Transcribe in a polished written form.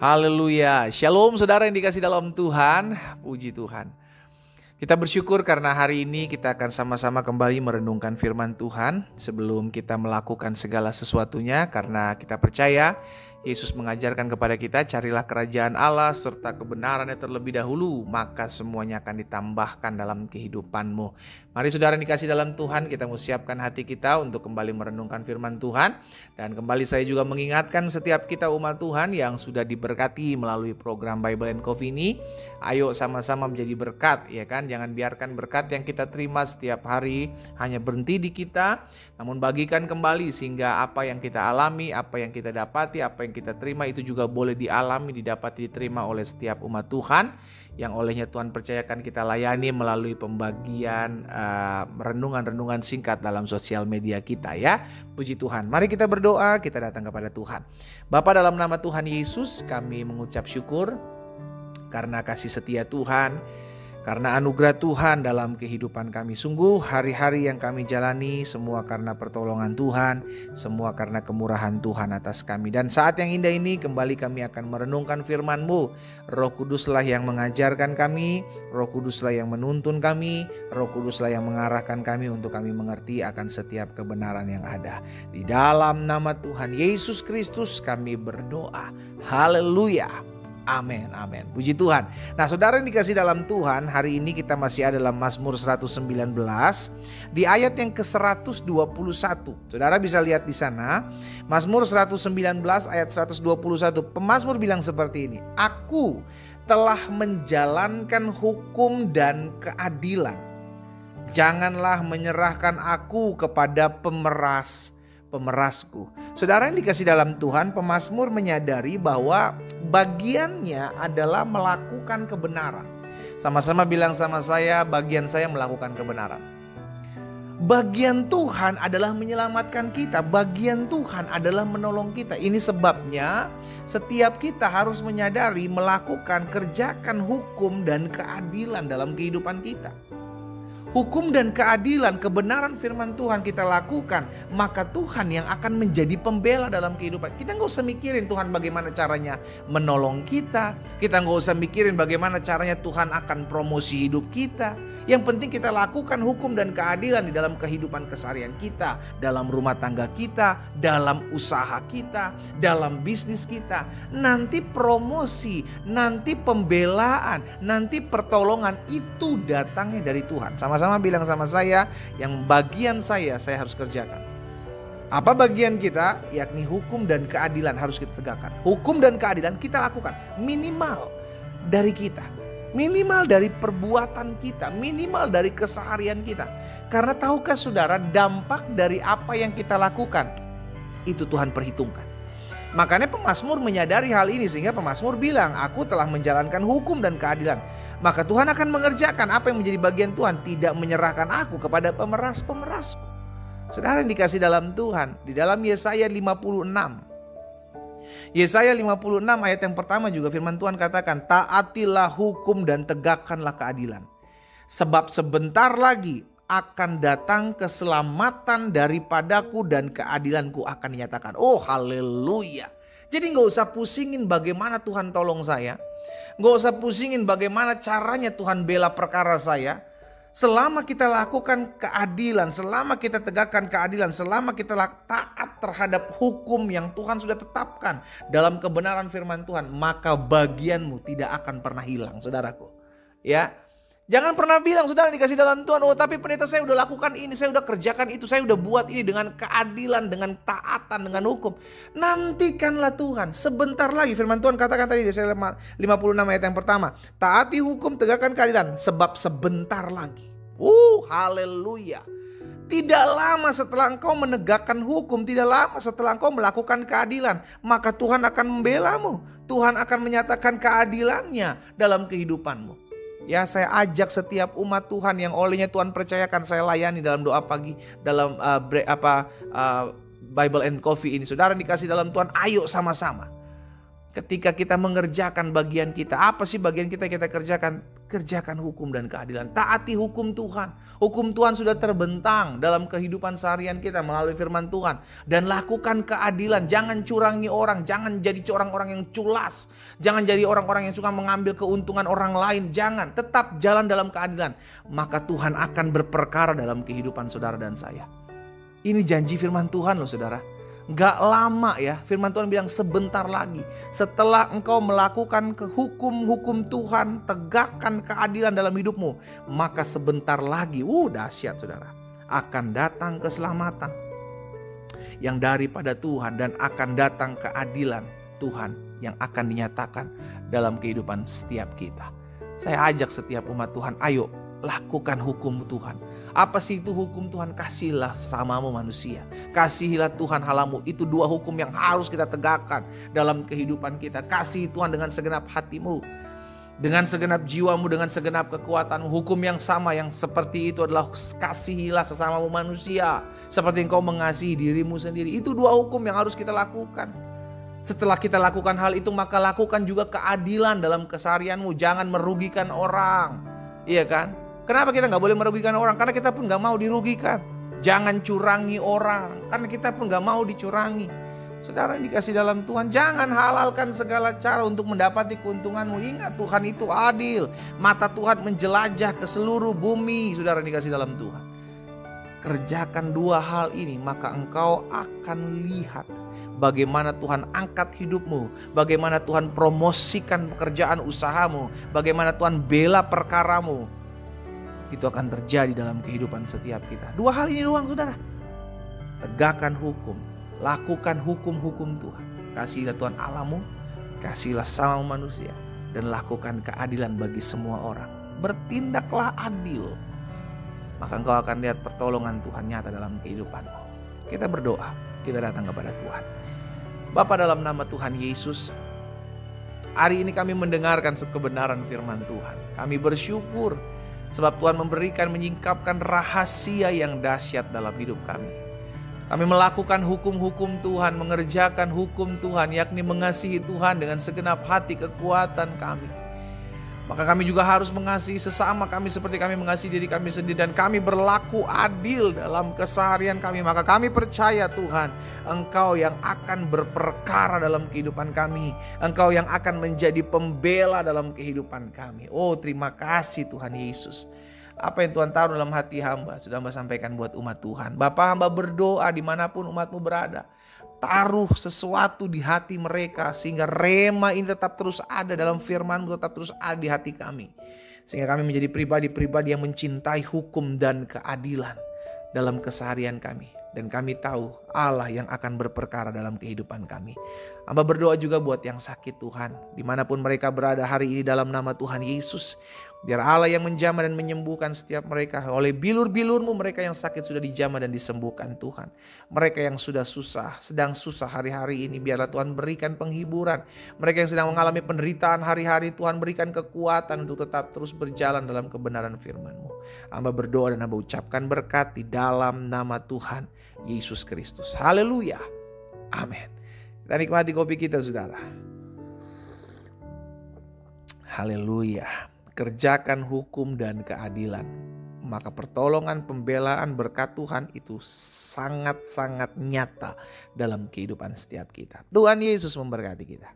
Haleluya. Shalom saudara yang dikasih dalam Tuhan. Puji Tuhan. Kita bersyukur karena hari ini kita akan sama-sama kembali merenungkan firman Tuhan sebelum kita melakukan segala sesuatunya, karena kita percaya Yesus mengajarkan kepada kita, carilah kerajaan Allah serta kebenarannya terlebih dahulu, maka semuanya akan ditambahkan dalam kehidupanmu. Mari saudara yang dikasih dalam Tuhan, kita mau siapkan hati kita untuk kembali merenungkan firman Tuhan. Dan kembali saya juga mengingatkan setiap kita umat Tuhan yang sudah diberkati melalui program Bible and Coffee ini, ayo sama-sama menjadi berkat, ya kan? Jangan biarkan berkat yang kita terima setiap hari hanya berhenti di kita, namun bagikan kembali sehingga apa yang kita alami, apa yang kita dapati, apa yang kita terima itu juga boleh dialami, didapati, diterima oleh setiap umat Tuhan yang olehnya Tuhan percayakan kita layani melalui pembagian renungan-renungan singkat dalam sosial media kita, ya. Puji Tuhan. Mari kita berdoa, kita datang kepada Tuhan. Bapa, dalam nama Tuhan Yesus kami mengucap syukur karena kasih setia Tuhan, karena anugerah Tuhan dalam kehidupan kami. Sungguh hari-hari yang kami jalani semua karena pertolongan Tuhan, semua karena kemurahan Tuhan atas kami. Dan saat yang indah ini kembali kami akan merenungkan firman-Mu. Roh Kuduslah yang mengajarkan kami, Roh Kuduslah yang menuntun kami, Roh Kuduslah yang mengarahkan kami untuk kami mengerti akan setiap kebenaran yang ada. Di dalam nama Tuhan Yesus Kristus kami berdoa. Haleluya. Amin, amin. Puji Tuhan. Nah, saudara yang dikasih dalam Tuhan, hari ini kita masih ada dalam Mazmur 119 di ayat yang ke-121. Saudara bisa lihat di sana, Mazmur 119 ayat 121. Pemazmur bilang seperti ini, "Aku telah menjalankan hukum dan keadilan. Janganlah menyerahkan aku kepada pemerasku." Saudara yang dikasih dalam Tuhan, pemazmur menyadari bahwa bagiannya adalah melakukan kebenaran. Sama-sama bilang sama saya, bagian saya melakukan kebenaran. Bagian Tuhan adalah menyelamatkan kita, bagian Tuhan adalah menolong kita. Ini sebabnya setiap kita harus menyadari melakukan, kerjakan hukum dan keadilan dalam kehidupan kita. Hukum dan keadilan, kebenaran firman Tuhan kita lakukan, maka Tuhan yang akan menjadi pembela dalam kehidupan. Kita gak usah mikirin Tuhan bagaimana caranya menolong kita. Kita gak usah mikirin bagaimana caranya Tuhan akan promosi hidup kita. Yang penting kita lakukan hukum dan keadilan di dalam kehidupan keseharian kita, dalam rumah tangga kita, dalam usaha kita, dalam bisnis kita. Nanti promosi, nanti pembelaan, nanti pertolongan itu datangnya dari Tuhan. Sama-sama bilang sama saya, yang bagian saya harus kerjakan. Apa bagian kita? Yakni hukum dan keadilan harus kita tegakkan. Hukum dan keadilan kita lakukan minimal dari kita, minimal dari perbuatan kita, minimal dari keseharian kita. Karena tahukah saudara, dampak dari apa yang kita lakukan itu Tuhan perhitungkan. Makanya pemazmur menyadari hal ini, sehingga pemazmur bilang, "Aku telah menjalankan hukum dan keadilan." Maka Tuhan akan mengerjakan apa yang menjadi bagian Tuhan, tidak menyerahkan aku kepada pemerasku. Saudara yang dikasih dalam Tuhan, di dalam Yesaya 56. Yesaya 56 ayat yang pertama juga firman Tuhan katakan, "Taatilah hukum dan tegakkanlah keadilan. Sebab sebentar lagi akan datang keselamatan daripadaku dan keadilanku akan dinyatakan." Oh, haleluya. Jadi gak usah pusingin bagaimana Tuhan tolong saya. Gak usah pusingin bagaimana caranya Tuhan bela perkara saya. Selama kita lakukan keadilan, selama kita tegakkan keadilan, selama kita taat terhadap hukum yang Tuhan sudah tetapkan dalam kebenaran firman Tuhan, maka bagianmu tidak akan pernah hilang, saudaraku. Ya. Jangan pernah bilang, saudara dikasih dalam Tuhan, "Oh tapi pendeta saya udah lakukan ini, saya udah kerjakan itu, saya udah buat ini dengan keadilan, dengan taatan, dengan hukum." Nantikanlah Tuhan. Sebentar lagi firman Tuhan katakan tadi di Yesaya 56 ayat yang pertama, "Taati hukum, tegakkan keadilan, sebab sebentar lagi." Haleluya. Tidak lama setelah engkau menegakkan hukum, tidak lama setelah engkau melakukan keadilan, maka Tuhan akan membelamu. Tuhan akan menyatakan keadilannya dalam kehidupanmu. Ya, saya ajak setiap umat Tuhan yang olehnya Tuhan percayakan saya layani dalam doa pagi, dalam Bible and Coffee ini. Saudara dikasih dalam Tuhan, ayo sama-sama. Ketika kita mengerjakan bagian kita, apa sih bagian kita kerjakan? Kerjakan hukum dan keadilan. Taati hukum Tuhan. Hukum Tuhan sudah terbentang dalam kehidupan seharian kita melalui firman Tuhan. Dan lakukan keadilan. Jangan curangi orang. Jangan jadi orang-orang yang culas. Jangan jadi orang-orang yang suka mengambil keuntungan orang lain. Jangan. Tetap jalan dalam keadilan. Maka Tuhan akan berperkara dalam kehidupan saudara dan saya. Ini janji firman Tuhan loh saudara. Gak lama ya, firman Tuhan bilang sebentar lagi. Setelah engkau melakukan hukum-hukum Tuhan, tegakkan keadilan dalam hidupmu, maka sebentar lagi, dahsyat saudara, akan datang keselamatan yang daripada Tuhan, dan akan datang keadilan Tuhan yang akan dinyatakan dalam kehidupan setiap kita. Saya ajak setiap umat Tuhan, ayo lakukan hukum Tuhan. Apa sih itu hukum Tuhan? Kasihilah sesamamu manusia. Kasihilah Tuhan Allahmu. Itu dua hukum yang harus kita tegakkan dalam kehidupan kita. Kasihi Tuhan dengan segenap hatimu, dengan segenap jiwamu, dengan segenap kekuatanmu. Hukum yang sama yang seperti itu adalah kasihilah sesamamu manusia seperti engkau mengasihi dirimu sendiri. Itu dua hukum yang harus kita lakukan. Setelah kita lakukan hal itu, maka lakukan juga keadilan dalam keseharianmu. Jangan merugikan orang. Iya kan? Kenapa kita gak boleh merugikan orang? Karena kita pun gak mau dirugikan. Jangan curangi orang, karena kita pun gak mau dicurangi. Saudara yang dikasih dalam Tuhan, jangan halalkan segala cara untuk mendapati keuntunganmu. Ingat, Tuhan itu adil. Mata Tuhan menjelajah ke seluruh bumi. Saudara yang dikasih dalam Tuhan, kerjakan dua hal ini, maka engkau akan lihat bagaimana Tuhan angkat hidupmu, bagaimana Tuhan promosikan pekerjaan usahamu, bagaimana Tuhan bela perkaramu. Itu akan terjadi dalam kehidupan setiap kita. Dua hal ini doang saudara. Tegakkan hukum. Lakukan hukum-hukum Tuhan. Kasihilah Tuhan Allahmu. Kasihilah sama manusia. Dan lakukan keadilan bagi semua orang. Bertindaklah adil. Maka engkau akan lihat pertolongan Tuhan nyata dalam kehidupanmu. Kita berdoa. Kita datang kepada Tuhan. Bapa, dalam nama Tuhan Yesus, hari ini kami mendengarkan kebenaran firman Tuhan. Kami bersyukur sebab Tuhan memberikan, menyingkapkan rahasia yang dahsyat dalam hidup kami. Kami melakukan hukum-hukum Tuhan, mengerjakan hukum Tuhan, yakni mengasihi Tuhan dengan segenap hati kekuatan kami. Maka kami juga harus mengasihi sesama kami seperti kami mengasihi diri kami sendiri. Dan kami berlaku adil dalam keseharian kami. Maka kami percaya Tuhan, Engkau yang akan berperkara dalam kehidupan kami. Engkau yang akan menjadi pembela dalam kehidupan kami. Oh, terima kasih Tuhan Yesus. Apa yang Tuhan taruh dalam hati hamba sudah hamba sampaikan buat umat Tuhan. Bapa, hamba berdoa dimanapun umatmu berada, taruh sesuatu di hati mereka sehingga rema ini tetap terus ada dalam firman-Mu, tetap terus ada di hati kami. Sehingga kami menjadi pribadi-pribadi yang mencintai hukum dan keadilan dalam keseharian kami. Dan kami tahu Allah yang akan berperkara dalam kehidupan kami. Hamba berdoa juga buat yang sakit Tuhan, dimanapun mereka berada hari ini dalam nama Tuhan Yesus. Biar Allah yang menjamah dan menyembuhkan setiap mereka. Oleh bilur-bilur-Mu mereka yang sakit sudah dijamah dan disembuhkan Tuhan. Mereka yang sudah susah, sedang susah hari-hari ini, biarlah Tuhan berikan penghiburan. Mereka yang sedang mengalami penderitaan hari-hari, Tuhan berikan kekuatan untuk tetap terus berjalan dalam kebenaran firman-Mu. Hamba berdoa dan hamba ucapkan berkat di dalam nama Tuhan Yesus Kristus. Haleluya. Amin. Kita nikmati kopi kita saudara. Haleluya. Kerjakan hukum dan keadilan, maka pertolongan, pembelaan, berkat Tuhan itu sangat-sangat nyata dalam kehidupan setiap kita. Tuhan Yesus memberkati kita.